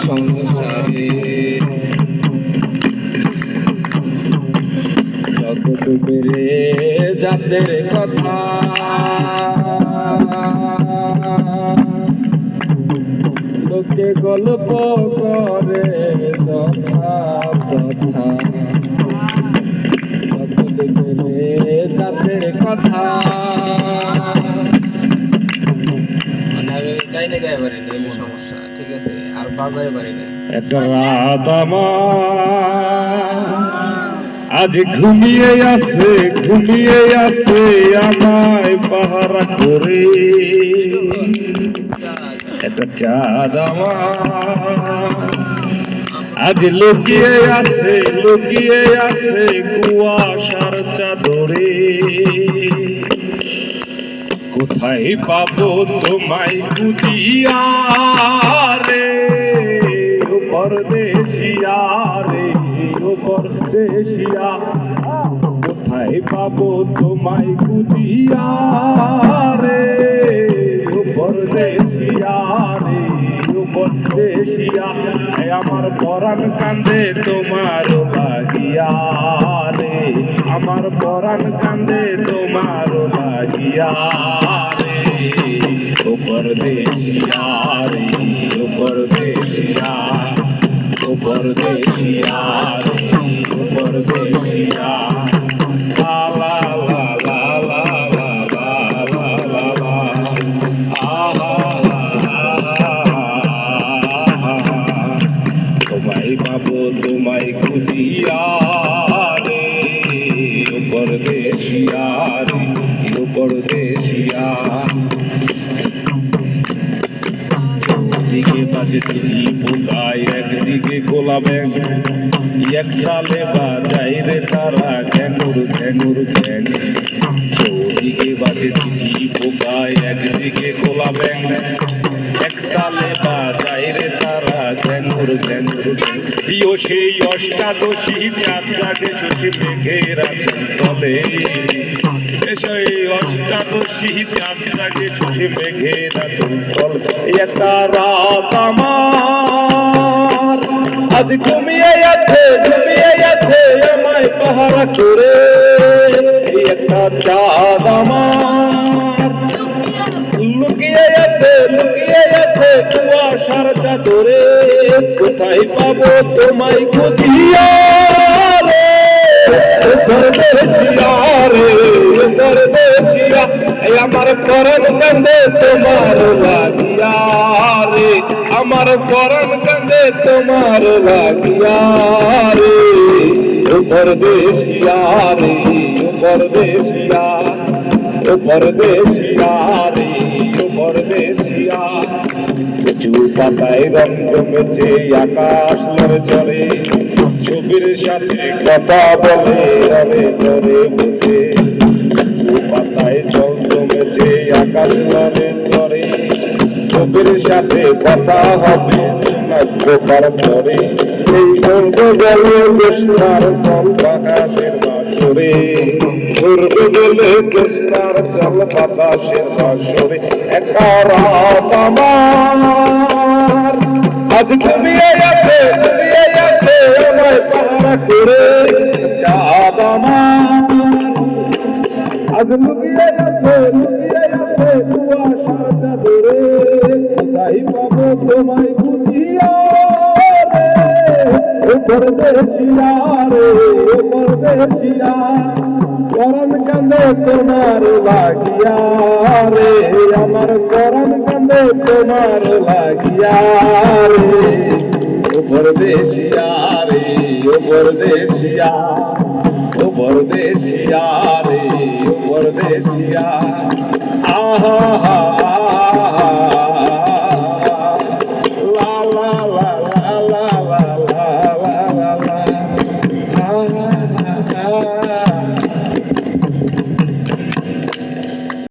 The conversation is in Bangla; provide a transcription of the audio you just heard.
সংসারে যত ডুবে যাদের কথা লোকে গল্প করে যথা তথা যত ডুবে যাদের কথা চাই না গায়ে পারি না সমস্যা ঠিক আছে আর বাজায় পারি না একটা রাত আমার আজ ঘুমিয়ে আছে আমায় পাহারা করে একটা চাঁদ আমার আজ লুকিয়ে আছে কুয়াশার চাদরে কোথায় পাবো তোমায় খুঁজিয়া রে ও পরদেশিয়া রে ও পরদেশিয়া কোথায় পাবো তোমায় খুঁজিয়া রে ও পরদেশিয়া রে ও পরদেশিয়া আমার পরাণ কান্দে তোমার লাগিয়া রে আমার পরাণ কান্দে তোমার লাগিয়া রে ও পরদেশিয়া রে ও পরদেশিয়া ও পরদেশিয়া রে ও পরদেশিয়া লা লা লা লা লা লা লা লা লা আহা তোমায় পাবো তোমায় খুঁজিয়া রে ও পরদেশিয়া রে ও পরদেশিয়া একদিকে বাজে ঝিঝি পোকায় একদিকে গোলা ব্যাং একতালে বাজাই রে তারা ঘ্যাঙুর ঘ্যাঙুর ঘ্যাং চৌদিকে বাজে ঝিঝি পোকায় একদিকে গোলা ব্যাং একতালে বাজাই রে তারা ঘ্যাঙুর ঘ্যাঙুর ঘ্যাং ইও সেই অষ্টাদশী চাঁদ জাগে শশী মেঘের তলে সেই অষ্টাদশী চাঁদ জাগে শশী মেঘের তল একটা রাত আমার আজ ঘুমিয়ে আছে আমায় পাহারা করে একটা চাঁদ আমার লুকিয়ে আছে কুয়াশার চাদরে কোথায় পাবো তোমায় খুঁজিয়া রে পরদেশিয়া রে পরদেশিয়া আমার পরাণ কান্দে তোমার লাগিয়া রে আমার পরাণ কান্দে তোমার লাগিয়া রে ও পরদেশিয়া রে ও পরদেশিয়া ও পরদেশিয়া রে ও পরদেশিয়া কিছু পাতায় রং জমেছে আকাশ লড়ে চলে ছবির সাথে কথা বলে রবে চলে বসে কিছু পাতায় জল জমেছে আকাশ লড়ে চলে ছবির সাথে কথা হবে গোপাল পরে এই বলবো গেলে কৃষ্ণার জল বাতাসের বাসরে ঘুরবে গেলে কৃষ্ণার জল বাতাসের বাসরে একা রাত আমার আজ ঘুমিয়ে আছে আমায় পাহারা করে চাঁদ আমার আজ লুকিয়ে আছে কুয়াশার চাদরে কোথায় পাবো তোমায় খুঁজিয়া রে ও পরদেশিয়া রে ও পরদেশিয়া পরাণ কান্দে তোমার লাগিয়া রে আমার পরাণ কান্দে তোমার লাগিয়া রে ও পরদেশিয়া রে ও পরদেশিয়া ও পরদেশিয়া রে ও পরদেশিয়া আহা